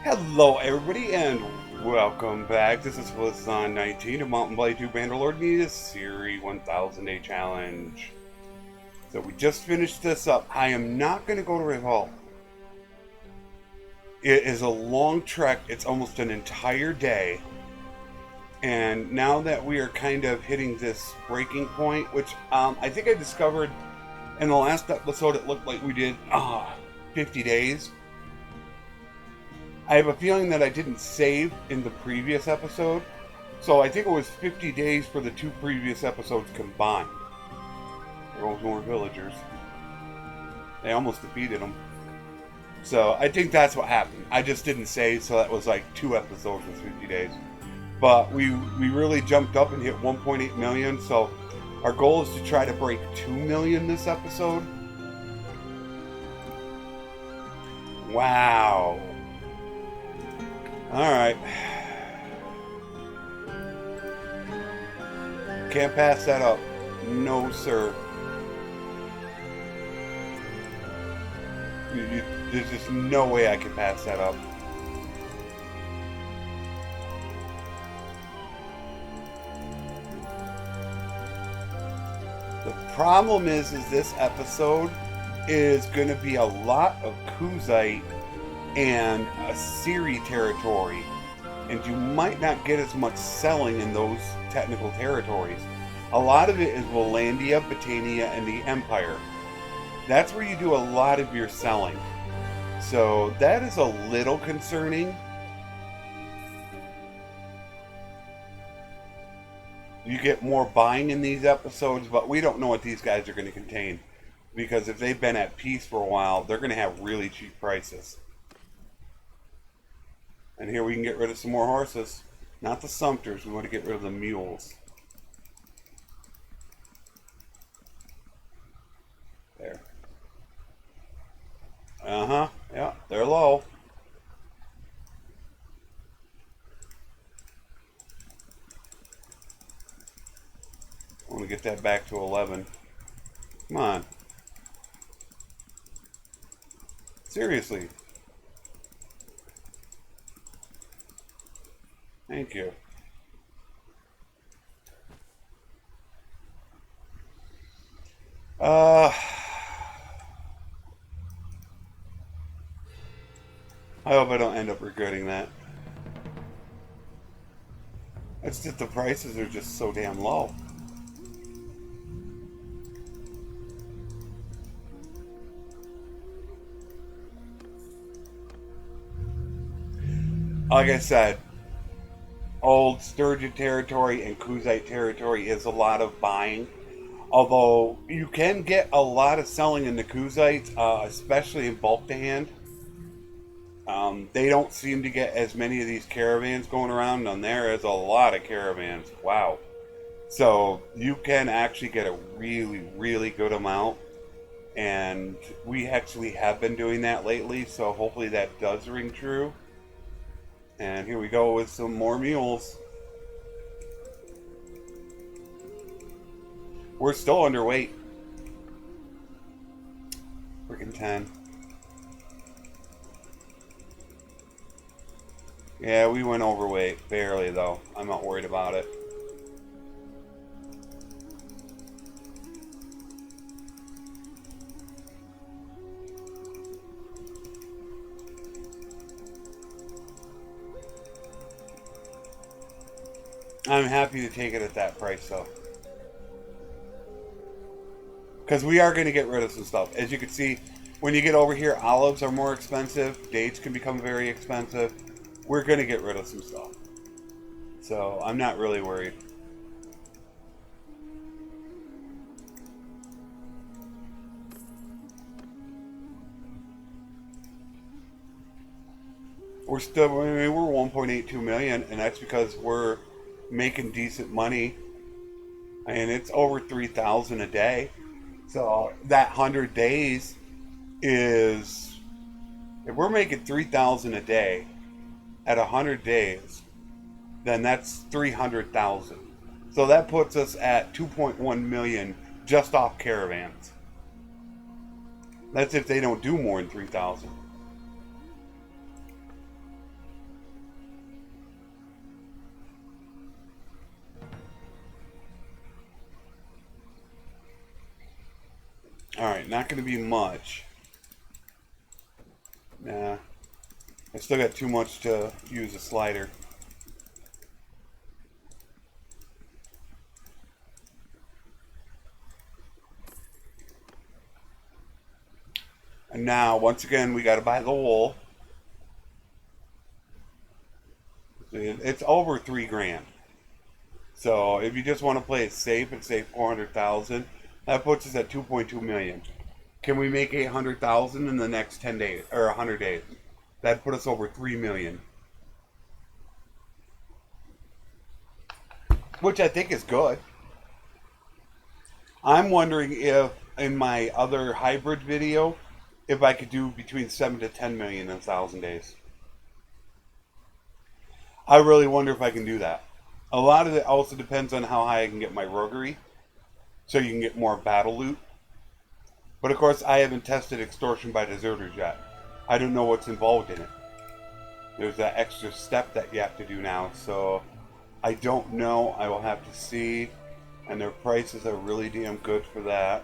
Hello, everybody, and welcome back. This is Flesson19 of Mountain Blade 2 Bannerlord Aserai 1000 Day Challenge. So we just finished this up. I am not going to go to Revolt. It is a long trek. It's almost an entire day. And now that we are kind of hitting this breaking point, which I think I discovered in the last episode, it looked like we did 50 days. I have a feeling that I didn't save in the previous episode, so I think it was 50 days for the two previous episodes combined. There goes more villagers. They almost defeated them. So I think that's what happened. I just didn't save, so that was like 2 episodes with 50 days. But we really jumped up and hit 1.8 million, so our goal is to try to break 2 million this episode. Wow. Alright. Can't pass that up. No, sir. There's just no way I can pass that up. The problem is this episode is going to be a lot of Kuzite and Aserai territory, and you might not get as much selling in those technical territories. A lot of it is Wallandia, Battania, and the Empire. That's where you do a lot of your selling. So that is a little concerning. You get more buying in these episodes, but we don't know what these guys are going to contain. Because if they've been at peace for a while, they're going to have really cheap prices. And here we can get rid of some more horses. Not the sumpters, we want to get rid of the mules. There. Yeah, they're low. I want to get that back to 11. Come on. Seriously. Thank you. I hope I don't end up regretting that. It's just the prices are just so damn low. Like I said, old Sturgeon territory and Kuzite territory is a lot of buying. Although you can get a lot of selling in the Kuzites, especially in bulk to hand. They don't seem to get as many of these caravans going around, and there is a lot of caravans. Wow. So you can actually get a really, really good amount. And we actually have been doing that lately, so hopefully that does ring true. And here we go with some more mules. We're still underweight. Freaking 10. Yeah, we went overweight. Barely, though. I'm not worried about it. I'm happy to take it at that price, though. Because we are going to get rid of some stuff. As you can see, when you get over here, olives are more expensive. Dates can become very expensive. We're going to get rid of some stuff. So, I'm not really worried. We're still, I mean, we're 1.82 million, and that's because we're making decent money. And it's over 3,000 a day. So that 100 days is, if we're making 3,000 a day at 100 days, then that's 300,000. So that puts us at 2.1 million just off caravans. That's if they don't do more than 3,000. Alright, not going to be much. Nah. I still got too much to use a slider. And now, once again, we got to buy the wool. It's over $3 grand. So if you just want to play it safe and save 400,000, that puts us at 2.2 million. Can we make 800,000 in the next 10 days or 100 days? That'd put us over 3 million, which I think is good. I'm wondering if in my other hybrid video, if I could do between 7 to 10 million in 1,000 days. I really wonder if I can do that. A lot of it also depends on how high I can get my roguery, so you can get more battle loot. But of course, I haven't tested extortion by deserters yet. I don't know what's involved in it. There's that extra step that you have to do now, so I don't know. I will have to see. And their prices are really damn good for that.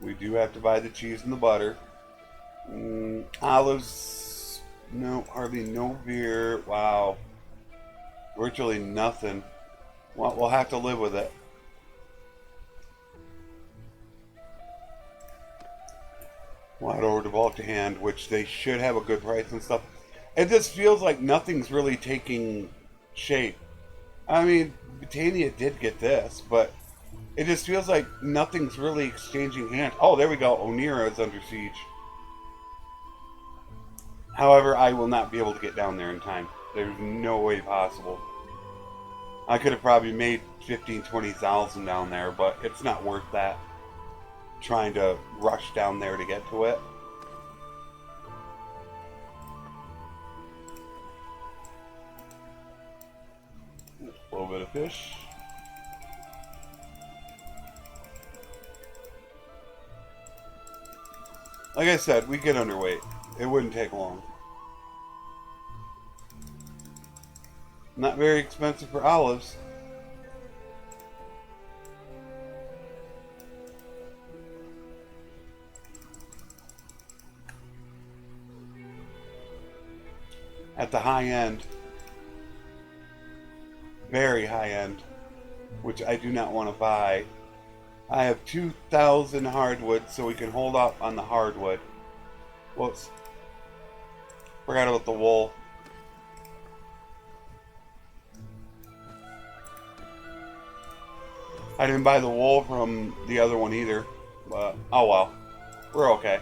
We do have to buy the cheese and the butter. Olives, no, hardly no beer. Wow. Virtually nothing. Well, we'll have to live with it. We'll head over to Vault to Hand, which they should have a good price and stuff. It just feels like nothing's really taking shape. I mean, Britannia did get this, but it just feels like nothing's really exchanging hands. Oh, there we go. Onira is under siege. However, I will not be able to get down there in time. There's no way possible. I could have probably made 15, 20,000 down there, but it's not worth that. Trying to rush down there to get to it. A little bit of fish. Like I said, we get underweight. It wouldn't take long. Not very expensive for olives. At the high end. Very high end. Which I do not want to buy. I have 2,000 hardwood, so we can hold up on the hardwood. Whoops. Forgot about the wool. I didn't buy the wool from the other one either. But, oh well. We're okay.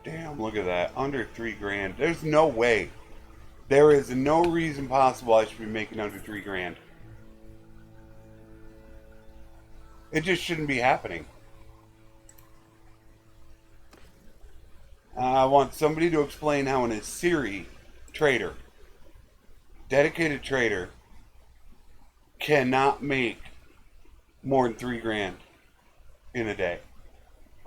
Damn, look at that. Under $3 grand. There's no way. There is no reason possible I should be making under $3 grand. It just shouldn't be happening. I want somebody to explain how an Aserai trader, dedicated trader, cannot make more than $3 grand in a day.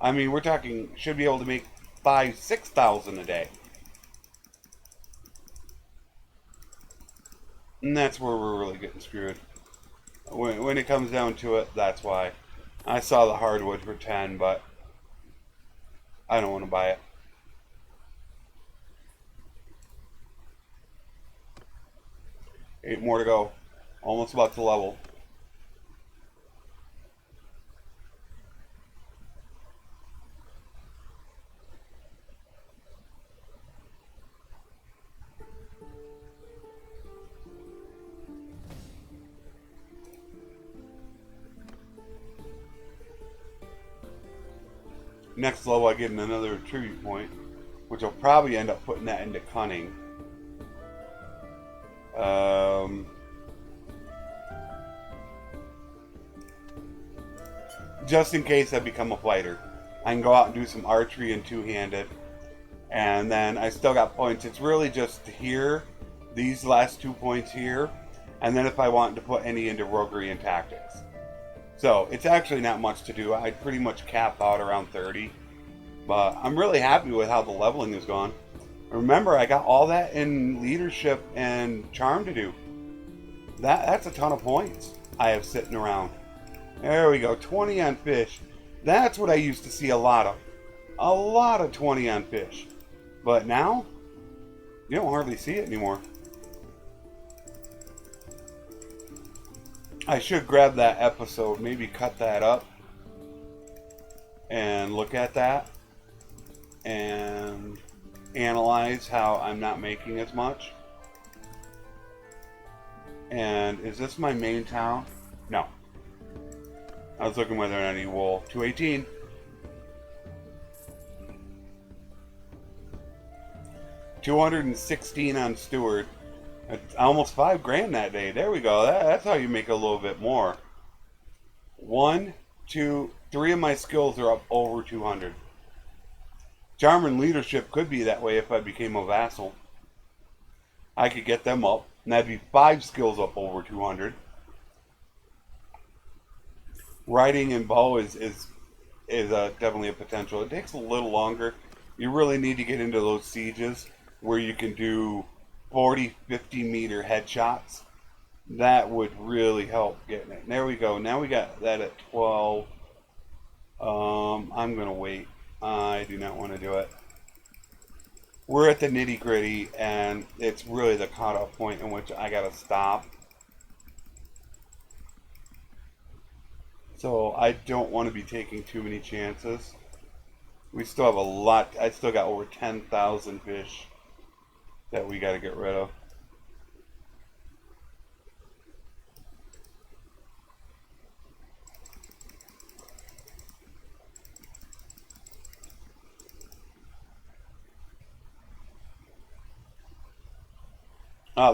I mean, we're talking, should be able to make 5,000, 6,000 a day. And that's where we're really getting screwed. When it comes down to it, that's why. I saw the hardwood for 10, but I don't want to buy it. Eight more to go. Almost about to level. Next level I get another tribute point, which I'll probably end up putting that into cunning. Just in case I become a fighter. I can go out and do some archery and two-handed. And then I still got points. It's really just here, these last 2 points here. and then if I want to put any into roguery and tactics. So it's actually not much to do. I'd pretty much cap out around 30, but I'm really happy with how the leveling has gone. Remember, I got all that in leadership and charm to do. That's a ton of points I have sitting around. There we go, 20 on fish. That's what I used to see a lot of. A lot of 20 on fish. But now, you don't hardly see it anymore. I should grab that episode, maybe cut that up and look at that and analyze how I'm not making as much. And is this my main town? No. I was looking whether or not any wool. 218. $216 on Steward. It's almost $5,000 that day. There we go. That's how you make a little bit more. 1, 2, 3 of my skills are up over 200. Charm and leadership could be that way if I became a vassal. I could get them up, and that'd be 5 skills up over 200. Riding and bow is definitely a potential. It takes a little longer. You really need to get into those sieges where you can do 40, 50 meter headshots. That would really help getting it. There we go. Now we got that at 12. I'm going to wait. I do not want to do it. We're at the nitty gritty, and it's really the cutoff point in which I got to stop. So I don't want to be taking too many chances. We still have a lot. I still got over 10,000 fish that we got to get rid of.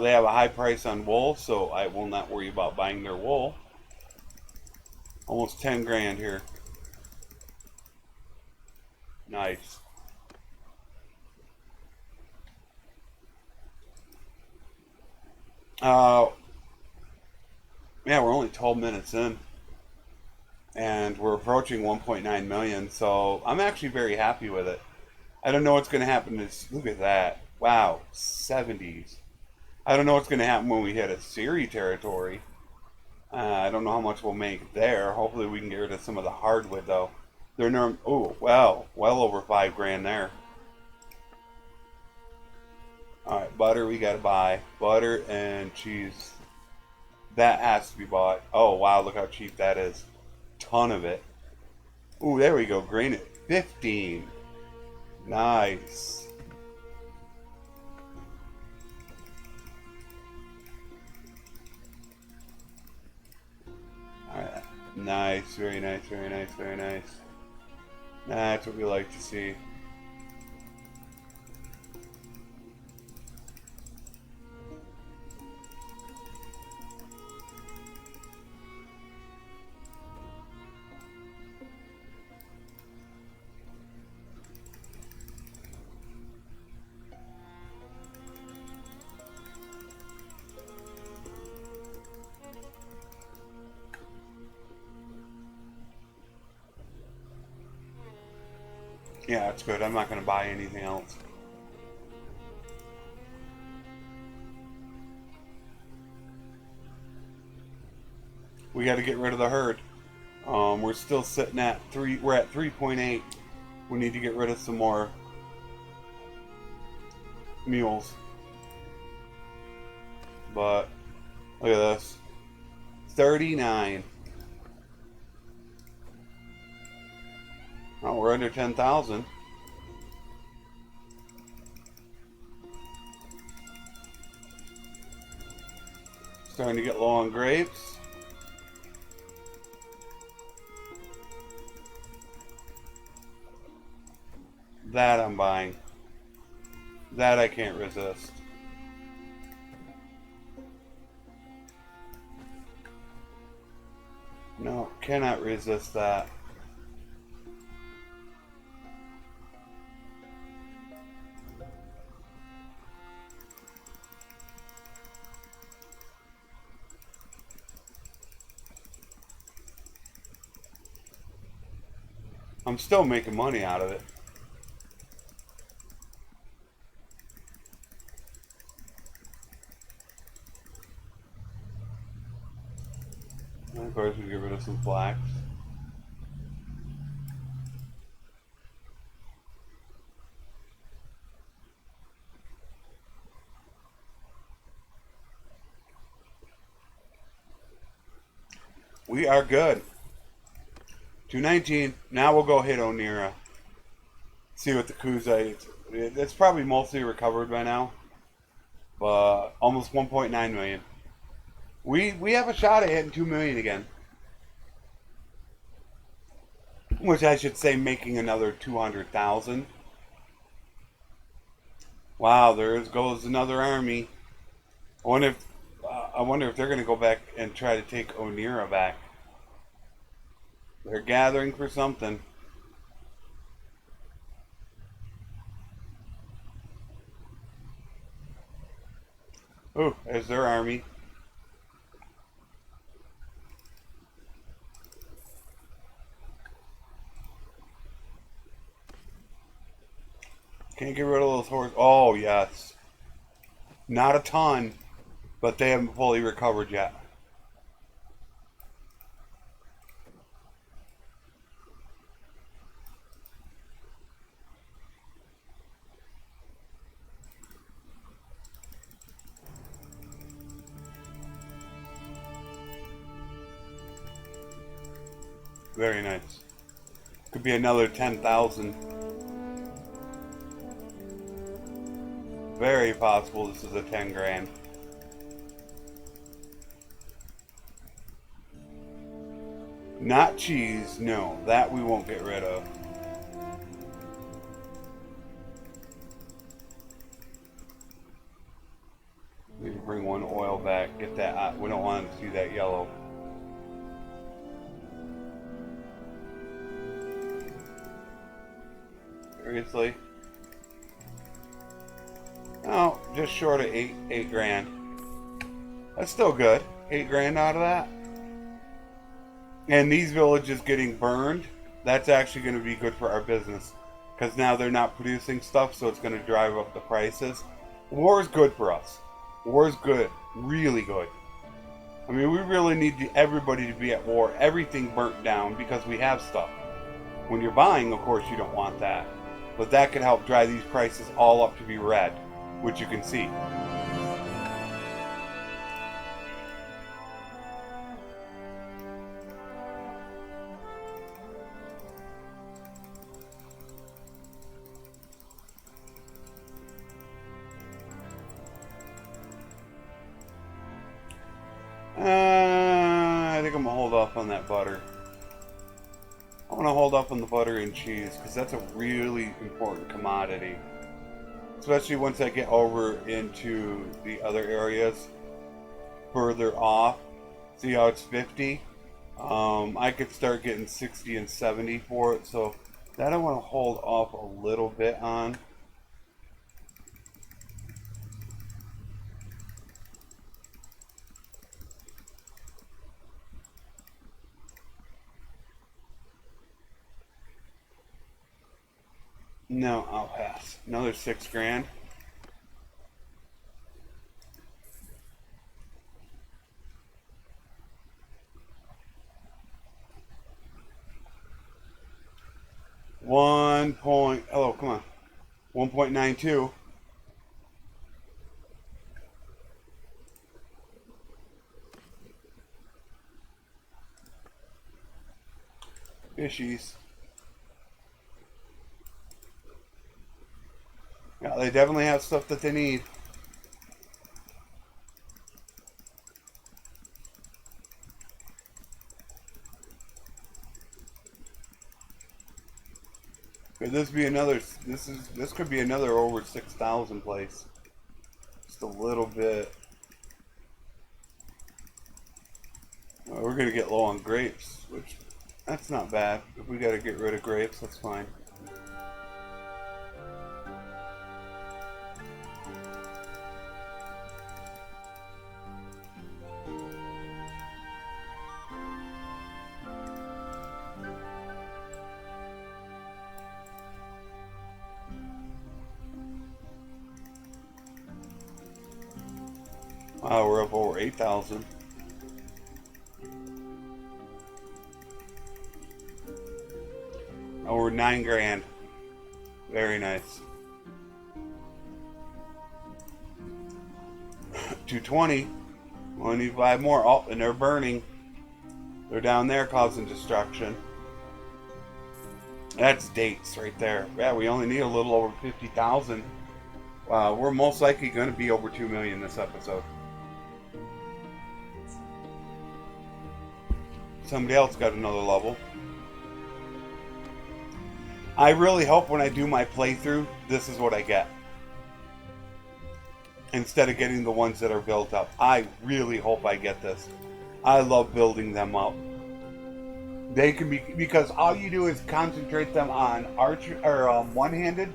They have a high price on wool, so I will not worry about buying their wool. Almost 10 grand here. Nice. Yeah, we're only 12 minutes in. And we're approaching 1.9 million, so I'm actually very happy with it. I don't know what's going to happen. Look at that. Wow, 70s. I don't know what's going to happen when we hit Aserai territory. I don't know how much we'll make there. Hopefully we can get rid of some of the hardwood, though. Oh, well over $5,000 there. Alright, butter we gotta buy. Butter and cheese. That has to be bought. Oh, wow, look how cheap that is. Ton of it. Ooh, there we go. Grain at 15. Nice. Alright. Nice. Very nice, very nice, very nice. That's what we like to see. Yeah, that's good. I'm not going to buy anything else. We got to get rid of the herd. We're still sitting at 3. We're at 3.8. We need to get rid of some more mules. But look at this. 39. Oh, we're under 10,000. Starting to get low on grapes. That I'm buying. That I can't resist. No, cannot resist that. I'm still making money out of it. And of course, we get rid of some flax. We are good. 219. Now we'll go hit Onira. See what the Kuzite. It's probably mostly recovered by now. But almost 1.9 million. We have a shot at hitting 2 million again. Which I should say making another 200,000. Wow, there goes another army. I wonder if they're going to go back and try to take Onira back. They're gathering for something. Oh, there's their army. Can't get rid of those horses. Oh, yes. Not a ton, but they haven't fully recovered yet. Very nice. Could be another 10,000. Very possible this is a 10 grand. Not cheese, no. That we won't get rid of. We need to bring one oil back. Get that. We don't want to see that yellow. Seriously? Oh, just short of eight grand. That's still good. 8 grand out of that. And these villages getting burned, that's actually going to be good for our business. Because now they're not producing stuff, so it's going to drive up the prices. War is good for us. War is good. Really good. I mean, we really need everybody to be at war. Everything burnt down because we have stuff. When you're buying, of course, you don't want that. But that could help drive these prices all up to be red, which you can see. I think I'm going to hold off on that butter. I want to hold off on the butter and cheese because that's a really important commodity. Especially once I get over into the other areas further off. See how it's 50? I could start getting 60 and 70 for it. So that I want to hold off a little bit on. No, I'll pass. Another 6 grand. Oh, come on. 1.92. Fishies. Yeah, they definitely have stuff that they need. Could this be another? This could be another over 6,000 place. Just a little bit. We're gonna get low on grapes, which that's not bad. If we gotta get rid of grapes, that's fine. We're up over 8,000. Over 9 grand. Very nice. 220. We need 5 more. Oh, and they're burning. They're down there causing destruction. That's dates right there. Yeah, we only need a little over 50,000. We're most likely going to be over 2 million this episode. Somebody else got another level. I really hope when I do my playthrough, this is what I get. Instead of getting the ones that are built up. I really hope I get this. I love building them up. They can be, because all you do is concentrate them on archery, or one-handed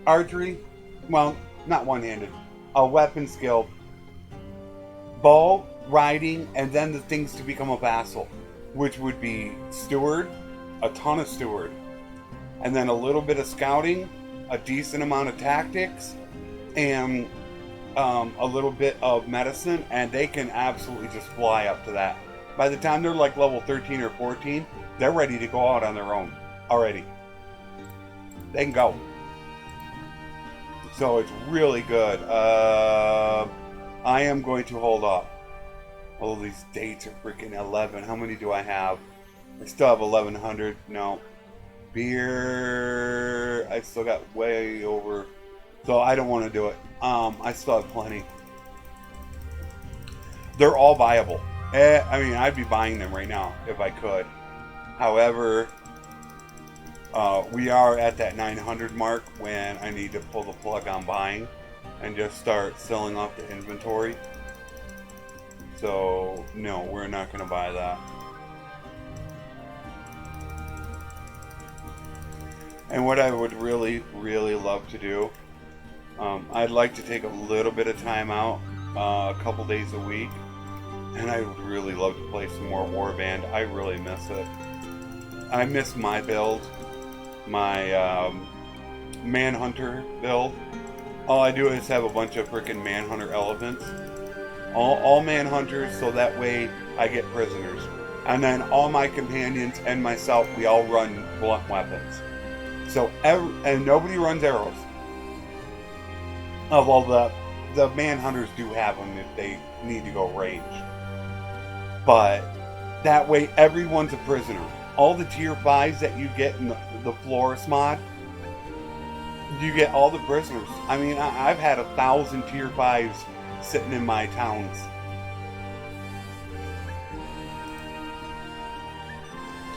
archery. Well, not one-handed. A weapon skill. Bow, riding, and then the things to become a vassal. Which would be steward, a ton of steward. And then a little bit of scouting, a decent amount of tactics, and a little bit of medicine, and they can absolutely just fly up to that. By the time they're like level 13 or 14, they're ready to go out on their own already. They can go. So it's really good. I am going to hold off. All these dates are freaking 11. How many do I have? I still have 1,100. No. Beer. I still got way over. So I don't want to do it. I still have plenty. They're all viable. I mean, I'd be buying them right now if I could. However, we are at that 900 mark when I need to pull the plug on buying and just start selling off the inventory. So, no, we're not going to buy that. And what I would really, really love to do, I'd like to take a little bit of time out, a couple days a week, and I would really love to play some more Warband. I really miss it. I miss my build, my Manhunter build. All I do is have a bunch of freaking Manhunter elephants. All Manhunters, so that way I get prisoners. And then all my companions and myself, we all run blunt weapons. So and nobody runs arrows. Well, the Manhunters do have them if they need to go range. But that way everyone's a prisoner. All the tier 5s that you get in the Florist mod, you get all the prisoners. I mean, I've had 1,000 tier 5s sitting in my towns.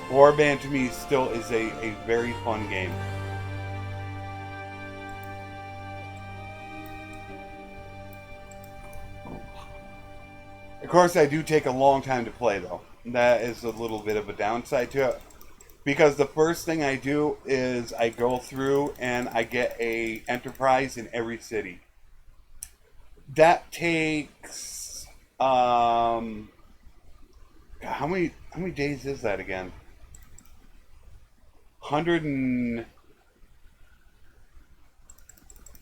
Warband to me still is a very fun game. Of course, I do take a long time to play, though. That is a little bit of a downside to it. Because the first thing I do is I go through and I get a enterprise in every city. That takes how many days is that again? 100 and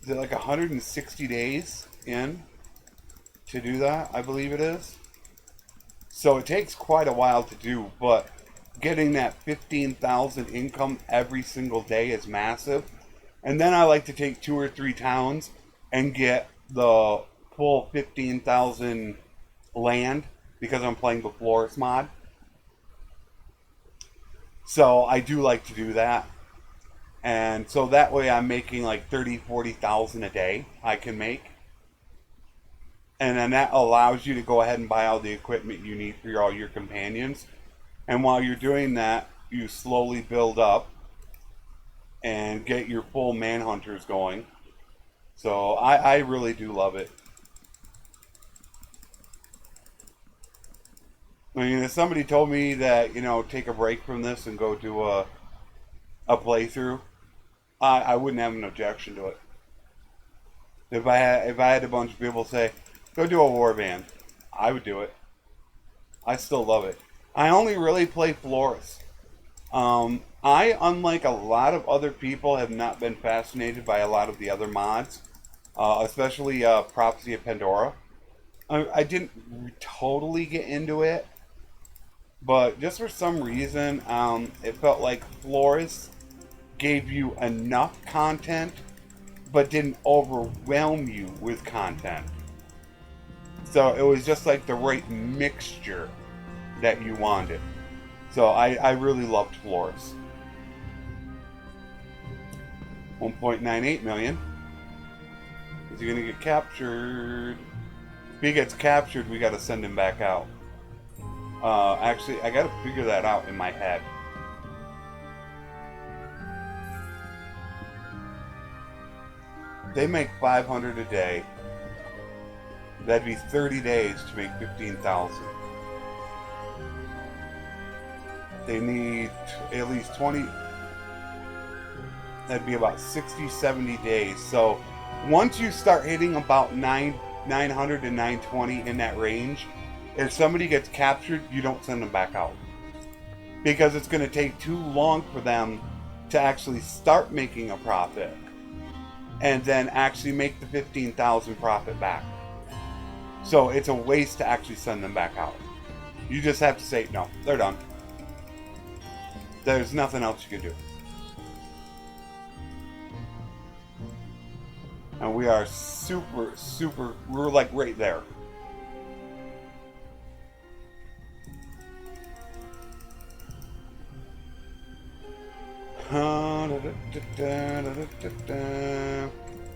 is it like 160 days in to do that? I believe it is. So it takes quite a while to do, but getting that 15,000 income every single day is massive. And then I like to take 2 or 3 towns and get the full 15,000 land because I'm playing the Florist mod. So I do like to do that. And so that way I'm making like 30,000-40,000 a day I can make. And then that allows you to go ahead and buy all the equipment you need for all your companions. And while you're doing that, you slowly build up and get your full Manhunters going. So I really do love it. I mean, if somebody told me that, you know, take a break from this and go do a playthrough, I wouldn't have an objection to it. If I had a bunch of people say, go do a warband, I would do it. I still love it. I only really play Florist. I, unlike a lot of other people, have not been fascinated by a lot of the other mods, especially Prophecy of Pandora. I didn't totally get into it, but just for some reason, it felt like Flores gave you enough content, but didn't overwhelm you with content. So it was just like the right mixture that you wanted. So I really loved Flores. 1.98 million. Is he going to get captured? If he gets captured, we got to send him back out. Actually, I got to figure that out in my head. They make 500 a day. That'd be 30 days to make 15,000. They need at least 20. That'd be about 60, 70 days. So once you start hitting about 900 to 920 in that range, if somebody gets captured, you don't send them back out. Because it's going to take too long for them to actually start making a profit and then actually make the 15,000 profit back. So it's a waste to actually send them back out. You just have to say, no, they're done. There's nothing else you can do. And we are super, we're like right there.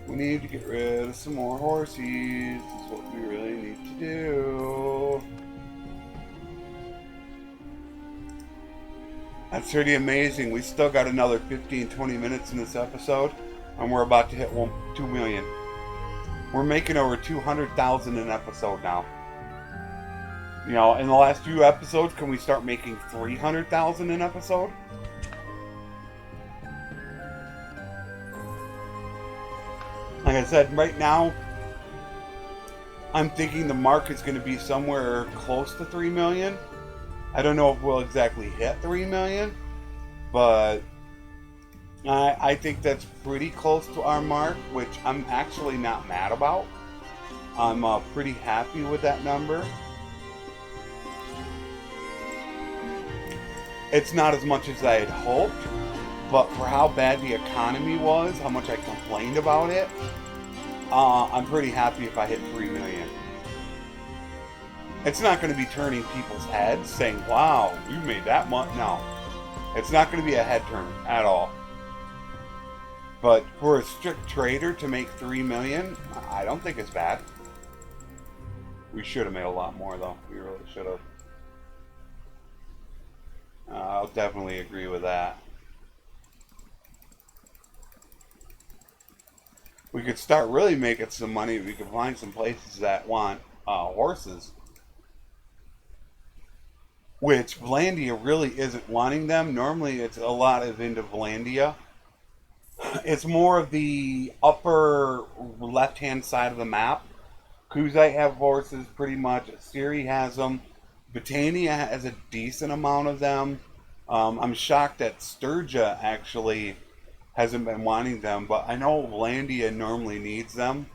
We need to get rid of some more horsies. This is what we really need to do. That's pretty amazing. We still got another 15-20 minutes in this episode, and we're about to hit 2 million. We're making over 200,000 an episode now. You know, in the last few episodes, can we start making 300,000 an episode? Like I said, right now, I'm thinking the mark is going to be somewhere close to 3 million. I don't know if we'll exactly hit 3 million, but I think that's pretty close to our mark, which I'm actually not mad about. I'm pretty happy with that number. It's not as much as I had hoped, but for how bad the economy was, how much I complained about it, I'm pretty happy if I hit 3 million. It's not going to be turning people's heads saying, wow, you made that much. No. It's not going to be a head turn at all. But for a strict trader to make 3 million, I don't think it's bad. We should have made a lot more, though. We really should have. I'll definitely agree with that. We could start really making some money. We could find some places that want horses. Which Vlandia really isn't wanting them. Normally it's a lot of into Vlandia. It's more of the upper left-hand side of the map. Kuzite have horses pretty much. Siri has them. Botania has a decent amount of them. I'm shocked that Sturgia actually hasn't been wanting them, but I know Vlandia normally needs them.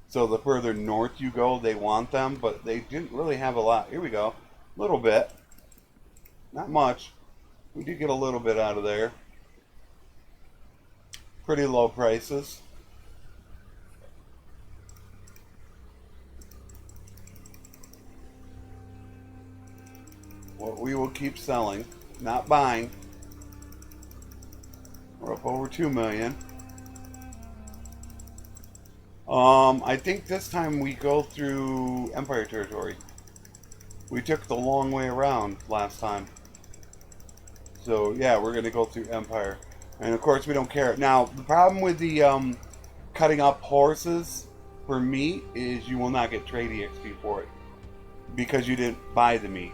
So the further north you go, they want them, but they didn't really have a lot. Here we go. A little bit. Not much. We did get a little bit out of there. Pretty low prices. What we will keep selling, not buying. We're up over 2 million. I think this time we go through Empire territory. We took the long way around last time. So yeah, we're going to go through Empire. And of course we don't care. Now, the problem with the cutting up horses for meat is you will not get trade EXP for it. Because you didn't buy the meat.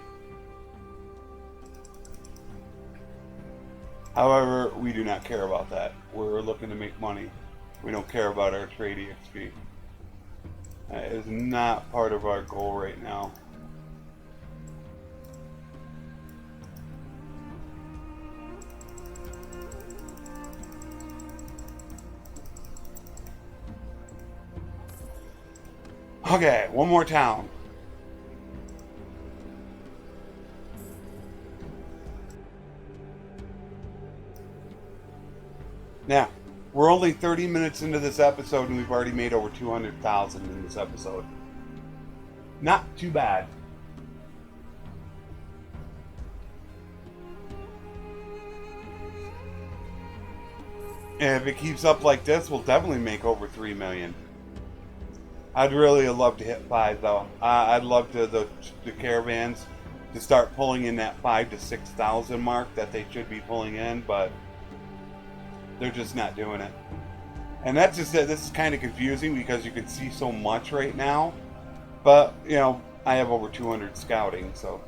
However, we do not care about that. We're looking to make money. We don't care about our trade EXP. That is not part of our goal right now. Okay, one more town. Now, we're only 30 minutes into this episode and we've already made over 200,000 in this episode. Not too bad. And if it keeps up like this, we'll definitely make over 3 million. I'd really love to hit 5 though. I'd love to the caravans to start pulling in that 5 to 6,000 mark that they should be pulling in, but they're just not doing it. And that's just it. This is kind of confusing because you can see so much right now. But, you know, I have over 200 scouting, so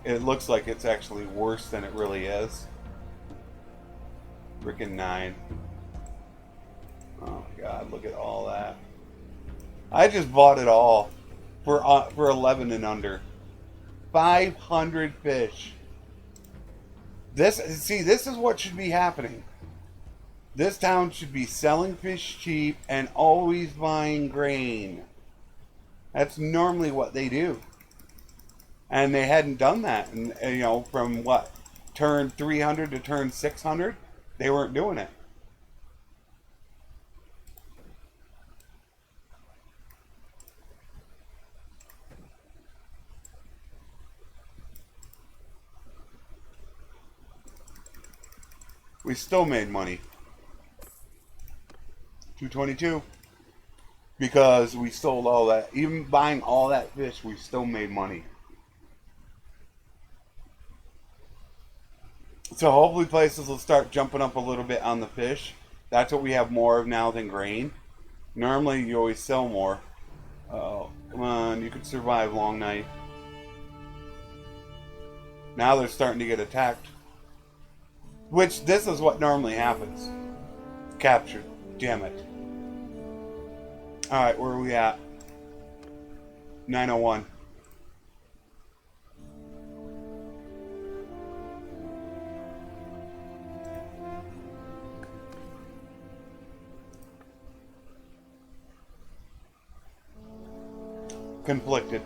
it looks like it's actually worse than it really is. Freaking 9. Oh my god, look at all that. I just bought it all for 11 and under. 500 fish. This is what should be happening. This town should be selling fish cheap and always buying grain. That's normally what they do. And they hadn't done that. And, you know, from what? Turn 300 to turn 600? They weren't doing it. We still made money. 222. Because we sold all that. Even buying all that fish, we still made money. So hopefully places will start jumping up a little bit on the fish. That's what we have more of now than grain. Normally you always sell more. Oh, come on, you could survive long night. Now they're starting to get attacked. Which, this is what normally happens. Captured. Damn it. Alright, where are we at? 901. Conflicted.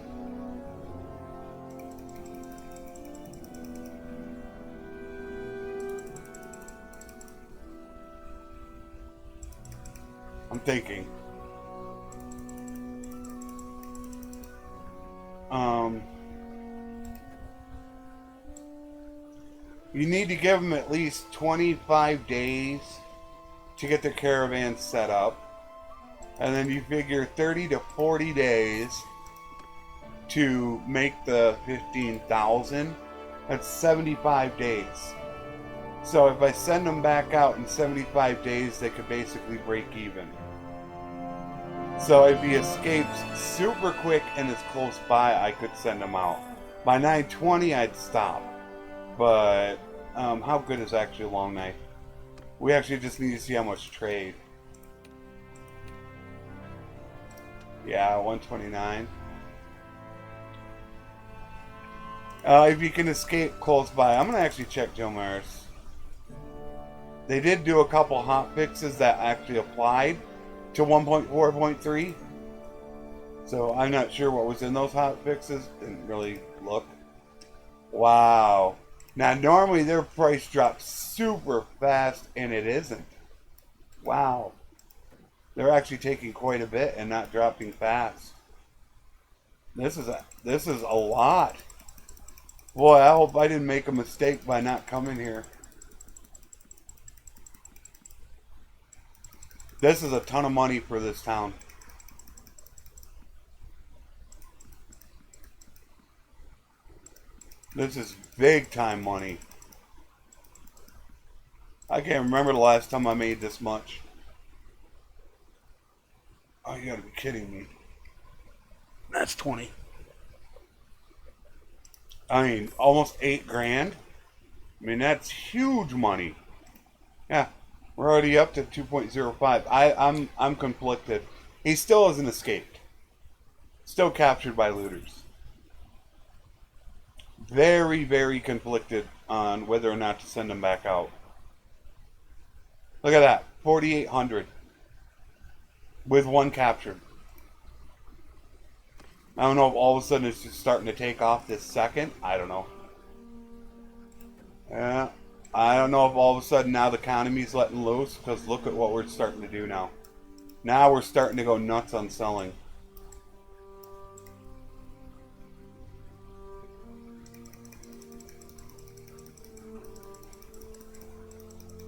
I'm thinking. You need to give them at least 25 days to get their caravan set up. And then you figure 30 to 40 days to make the 15,000. That's 75 days. So if I send them back out in 75 days, they could basically break even. So if he escapes super quick and is close by, I could send him out. By 9:20, I'd stop. But how good is actually a long knife? We actually just need to see how much trade. Yeah, 129. If you can escape close by, I'm gonna actually check Joe Maris. They did do a couple hot fixes that actually applied to 1.4.3. So I'm not sure what was in those hot fixes. Didn't really look. Wow. Now normally their price drops super fast and it isn't. Wow. They're actually taking quite a bit and not dropping fast. This is a lot. Boy, I hope I didn't make a mistake by not coming here. This is a ton of money for this town. This is big time money. I can't remember the last time I made this much. Oh, you gotta be kidding me. That's 20. I mean, almost 8 grand. I mean, that's huge money. Yeah, we're already up to 2.05. I'm conflicted. He still hasn't escaped. Still captured by looters. Very, very conflicted on whether or not to send him back out. Look at that, 4,800 with 1 captured. I don't know if all of a sudden it's just starting to take off this second. I don't know. Yeah, I don't know if all of a sudden now the economy's letting loose, because look at what we're starting to do now. Now we're starting to go nuts on selling.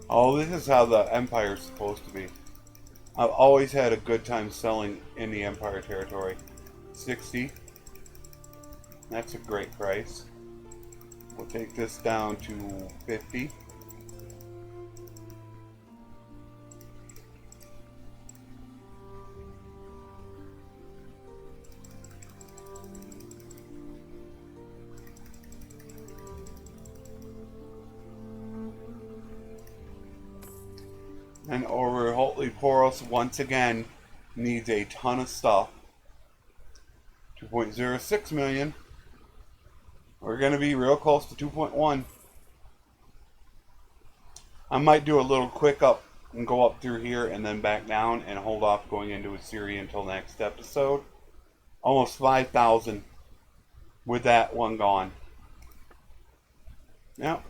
Oh, this is how the Empire's supposed to be. I've always had a good time selling in the Empire territory. 60. That's a great price. We'll take this down to 50. And over Holy Poros once again needs a ton of stuff. 2.06 million. We're going to be real close to 2.1. I might do a little quick up and go up through here and then back down and hold off going into Assyria until next episode. Almost 5,000 with that one gone. Yep,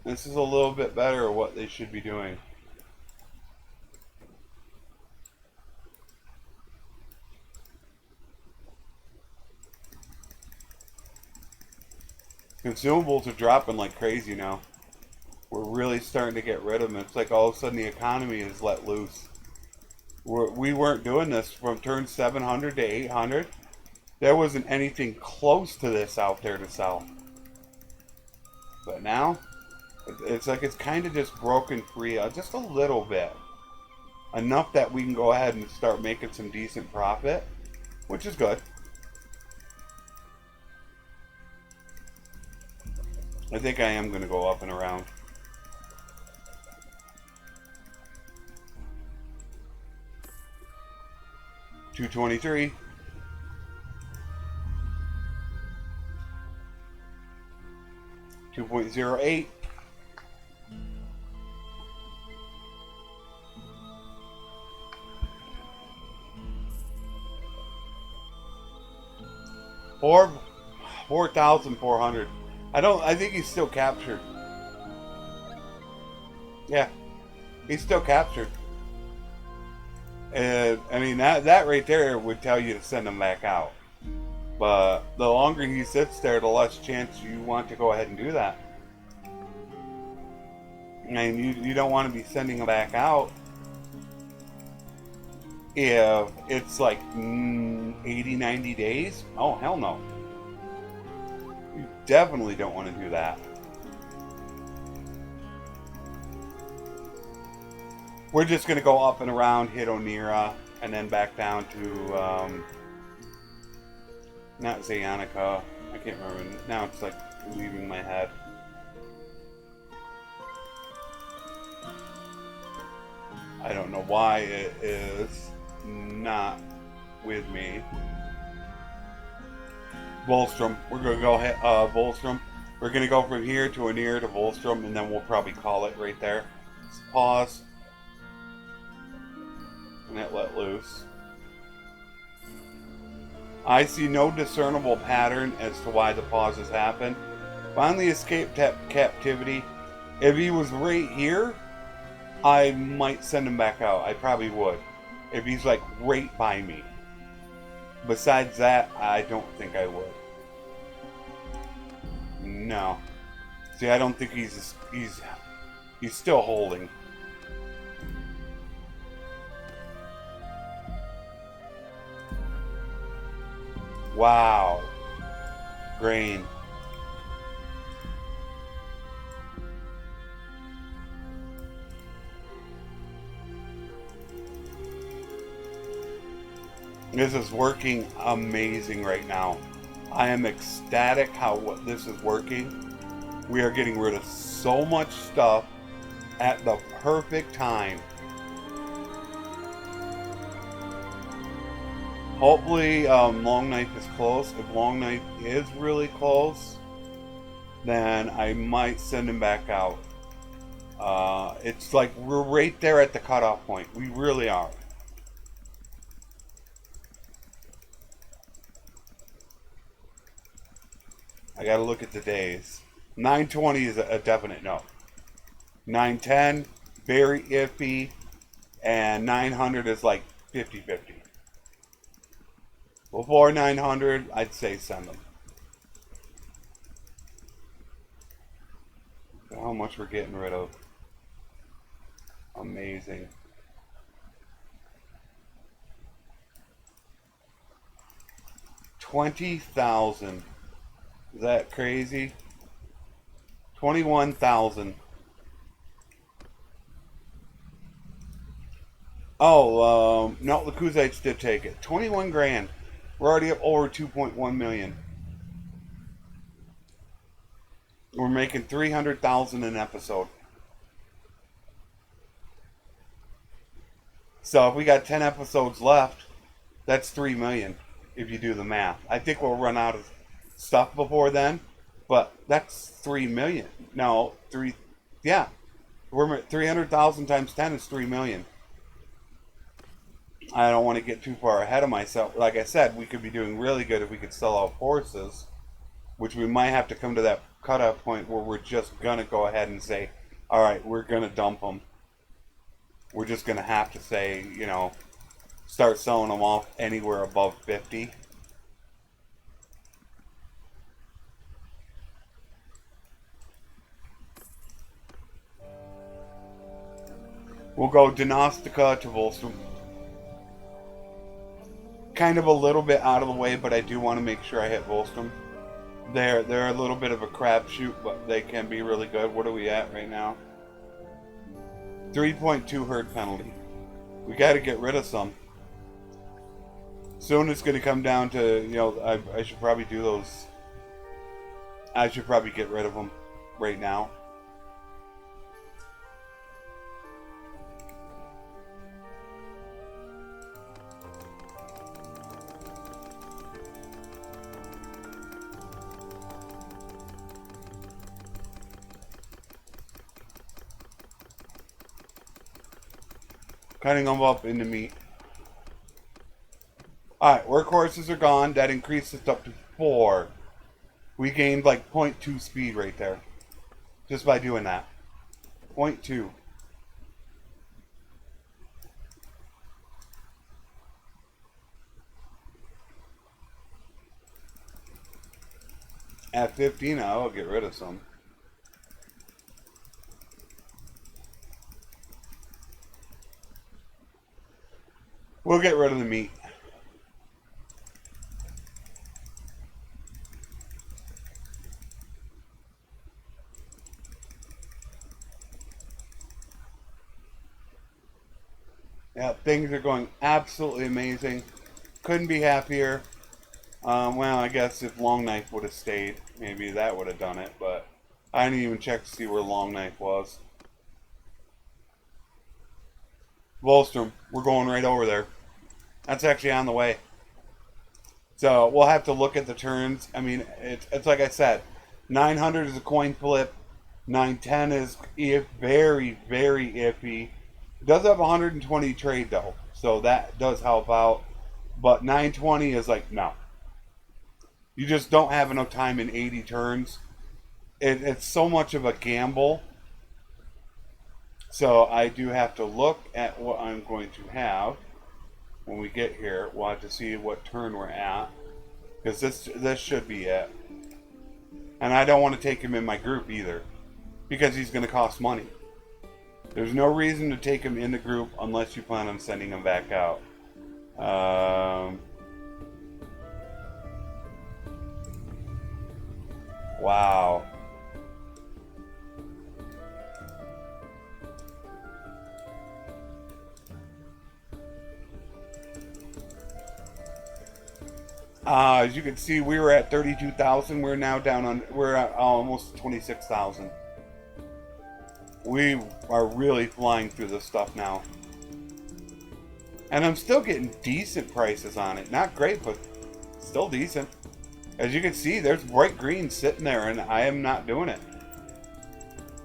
this is a little bit better of what they should be doing. Consumables are dropping like crazy now. We're really starting to get rid of them. It's like all of a sudden the economy is let loose. We weren't doing this from turn 700 to 800. There wasn't anything close to this out there to sell. But now, it's like it's kind of just broken free just a little bit. Enough that we can go ahead and start making some decent profit, which is good. I think I am going to go up and around. $223. $2.08. $4,400. I think he's still captured. Yeah. He's still captured. And I mean that right there would tell you to send him back out. But the longer he sits there, the less chance you want to go ahead and do that. And you don't want to be sending him back out if it's like 80, 90 days. Oh, hell no. You definitely don't want to do that. We're just going to go up and around, hit Onira, and then back down to, not Zayanica. I can't remember. Now it's like leaving my head. I don't know why it is not with me. Volstrom. We're going to go hit Volstrom. We're going to go from here to Onira to Volstrom, and then we'll probably call it right there. Let's pause. And it let loose. I see no discernible pattern as to why the pauses happen. Finally escaped captivity. If he was right here, I might send him back out. I probably would. If he's like right by me. Besides that, I don't think I would. No. See, I don't think he's still holding. Wow. Grain. This is working amazing right now. I am ecstatic how this is working. We are getting rid of so much stuff at the perfect time. Hopefully, Long Knife is close. If Long Knife is really close, then I might send him back out. It's like we're right there at the cutoff point. We really are. I gotta look at the days. 920 is a definite no. 910, very iffy. And 900 is like 50-50. Before 900, I'd say send them. How much we're getting rid of. Amazing. $20,000. Is that crazy? 21,000. Oh, no, the Kuzites did take it. 21 grand. We're already up over 2.1 million. We're making 300,000 an episode. So if we got 10 episodes left, that's 3 million if you do the math. I think we'll run out of stuff before then, but that's 3 million. No, yeah. We're 300,000 times 10 is 3 million. I don't want to get too far ahead of myself. Like I said, we could be doing really good if we could sell out horses, which we might have to come to that cutoff point where we're just going to go ahead and say, all right, we're going to dump them. We're just going to have to say, you know, start selling them off anywhere above 50. We'll go Dinostica to Volstrom. Kind of a little bit out of the way, but I do want to make sure I hit Volstrom. They're a little bit of a crapshoot, but they can be really good. What are we at right now? 3.2 herd penalty. We got to get rid of some. Soon it's going to come down to, you know, I should probably do those. I should probably get rid of them right now. Cutting them up into meat. Alright, workhorses are gone. That increases up to 4. We gained like 0.2 speed right there. Just by doing that. 0.2. At 15, I'll get rid of some. We'll get rid of the meat. Yeah, things are going absolutely amazing. Couldn't be happier. Well, I guess if Long Knife would have stayed, maybe that would have done it, but I didn't even check to see where Long Knife was. Volstrom, we're going right over there. That's actually on the way. So we'll have to look at the turns. I mean, it's like I said, 900 is a coin flip. 910 is very, very iffy. It does have 120 trade though, so that does help out. But 920 is like, no. You just don't have enough time in 80 turns. It's so much of a gamble. So I do have to look at what I'm going to have when we get here. We'll have to see what turn we're at, because this should be it. And I don't want to take him in my group either, because he's going to cost money. There's no reason to take him in the group unless you plan on sending him back out. Wow. As you can see, we were at 32,000. We're now down on, we're at almost 26,000. We are really flying through this stuff now. And I'm still getting decent prices on it. Not great, but still decent. As you can see, there's bright green sitting there, and I am not doing it.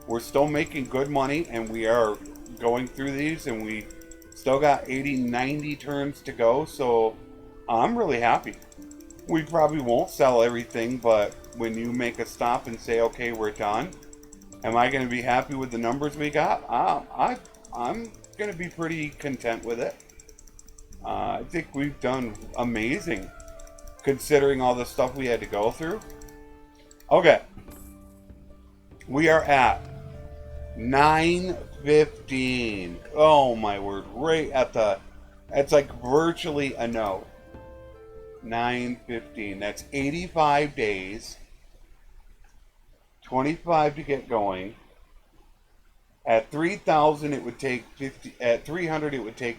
We're still making good money, and we are going through these, and we still got 80, 90 turns to go, so I'm really happy. We probably won't sell everything, but when you make a stop and say, okay, we're done, Am I going to be happy with the numbers we got? I'm going to be pretty content with it. I think we've done amazing considering all the stuff we had to go through. Okay. We are at 9:15. Oh my word. Right at the... It's like virtually a no. 9:15. That's 85 days. 25 to get going. At 3,000 it would take 50. At 300 it would take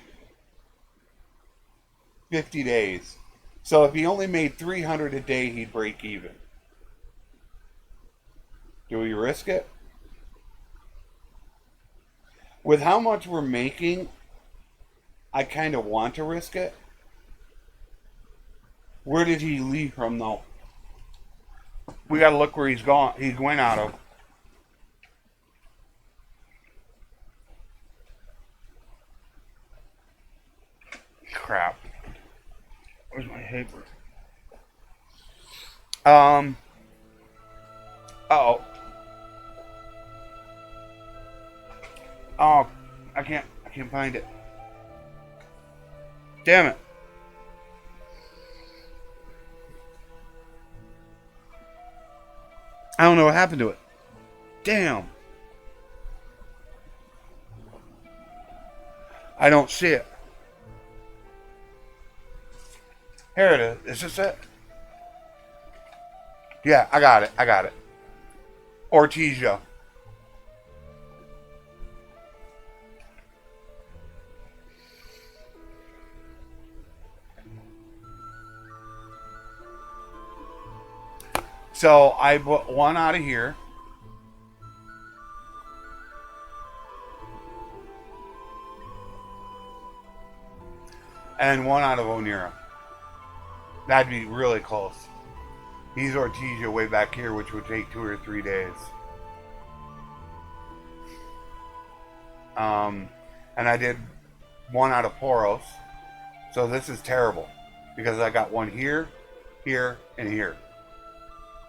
50 days. So if he only made 300 a day, he'd break even. Do we risk it? With how much we're making, I kind of want to risk it. Where did he leave from, though? We got to look where he's gone. He went out of. Crap. Where's my paper? Uh-oh. Oh, I can't find it. Damn it. I don't know what happened to it. Damn. I don't see it. Here it is. Is this it? Yeah, I got it. Ortesia. So I put one out of here. And one out of Onira. That'd be really close. He's Ortesia way back here, which would take 2 or 3 days. And I did one out of Poros. So this is terrible. Because I got one here, here, and here.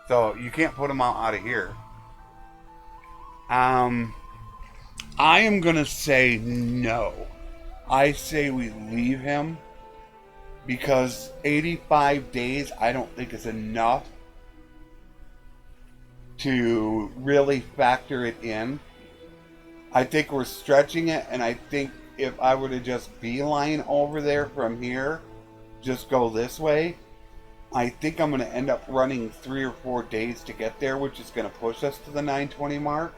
So you can't put them out of here. I am going to say no. I say we leave him. Because 85 days I don't think is enough to really factor it in. I think we're stretching it, and I think if I were to just beeline over there from here, just go this way, I think I'm going to end up running 3 or 4 days to get there, which is going to push us to the 920 mark.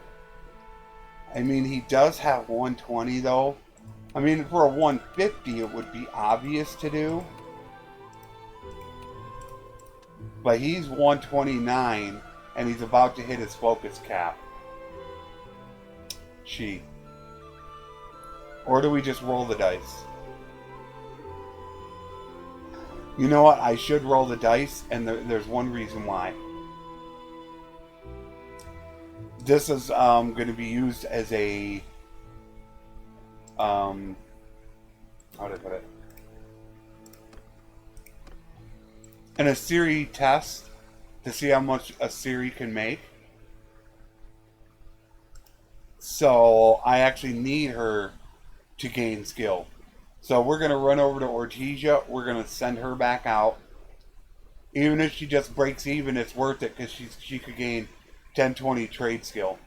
I mean, he does have 120 though. I mean, for a 150 it would be obvious to do. But he's 129 and he's about to hit his focus cap. Or do we just roll the dice? You know what? I should roll the dice, and there's one reason why. This is going to be used as a... how do I put it? An Aserai test to see how much Aserai can make. So I actually need her to gain skill. So we're going to run over to Ortesia. We're going to send her back out. Even if she just breaks even, it's worth it because she could gain 10-20 trade skill.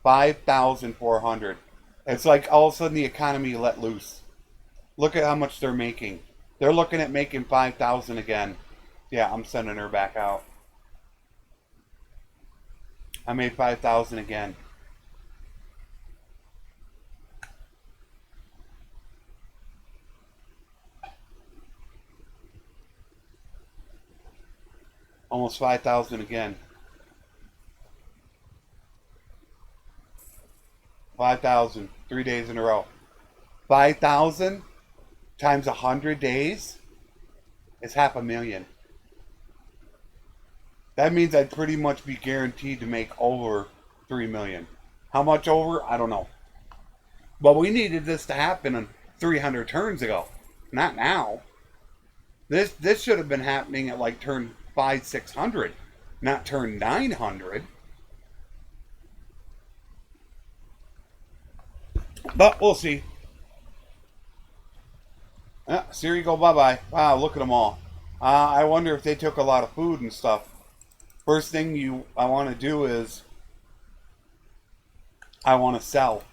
5,400. It's like all of a sudden the economy let loose. Look at how much they're making. They're looking at making 5,000 again. Yeah, I'm sending her back out. I made 5,000 again. Almost 5,000 again. 5,000. 3 days in a row. 5,000 times 100 days is 500,000. That means I'd pretty much be guaranteed to make over 3 million. How much over? I don't know. But we needed this to happen in 300 turns ago. Not now. This should have been happening at like turn 500-600, not turn 900. But we'll see. Siri, go bye-bye. Wow, look at them all. I wonder if they took a lot of food and stuff. First thing I want to do is I want to sell.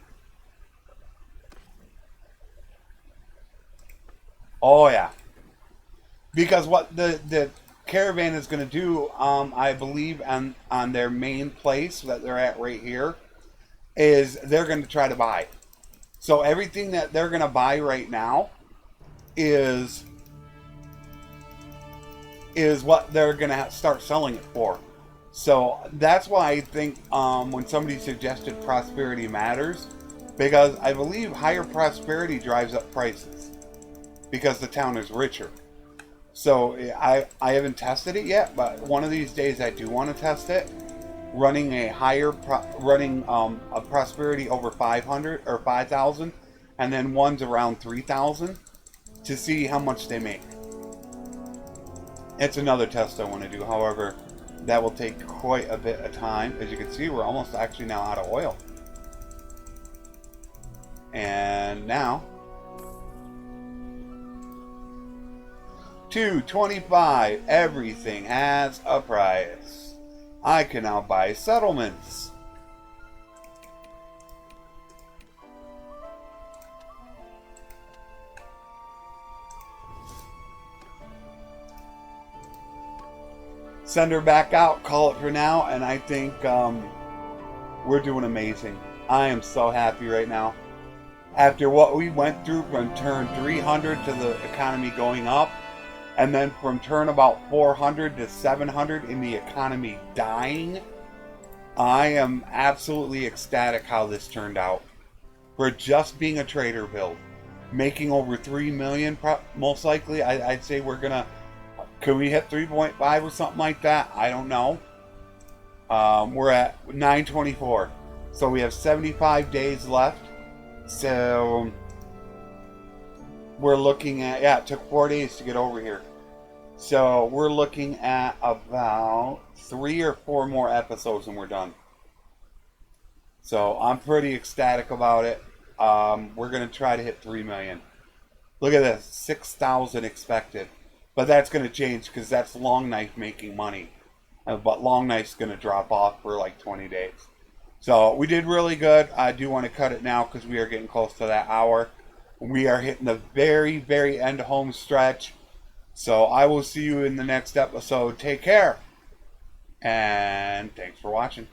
Oh yeah, because what the caravan is going to do, I believe, on their main place that they're at right here, is they're going to try to buy. So everything that they're going to buy right now is what they're going to start selling it for. So that's why I think when somebody suggested prosperity matters, because I believe higher prosperity drives up prices because the town is richer. So I haven't tested it yet, but one of these days I do want to test it. Running a a prosperity over 500 or 5,000, and then ones around 3,000 to see how much they make. It's another test I want to do. However, that will take quite a bit of time. As you can see, we're almost actually now out of oil. And now, 225. Everything has a price. I can now buy settlements. Send her back out, call it for now, and I think we're doing amazing. I am so happy right now. After what we went through from turn 300 to the economy going up, and then from turn about 400 to 700 in the economy dying, I am absolutely ecstatic how this turned out. For just being a trader build, making over 3 million, most likely, I'd say we're gonna. Could we hit 3.5 or something like that? I don't know. We're at 924, so we have 75 days left. So we're looking at, yeah, it took 4 days to get over here. So we're looking at about 3 or 4 more episodes and we're done. So I'm pretty ecstatic about it. We're going to try to hit 3 million. Look at this, 6,000 expected. But that's going to change because that's Long Knife making money. But Long Knife's going to drop off for like 20 days. So we did really good. I do want to cut it now because we are getting close to that hour. We are hitting the very, very end home stretch. So I will see you in the next episode. Take care. And thanks for watching.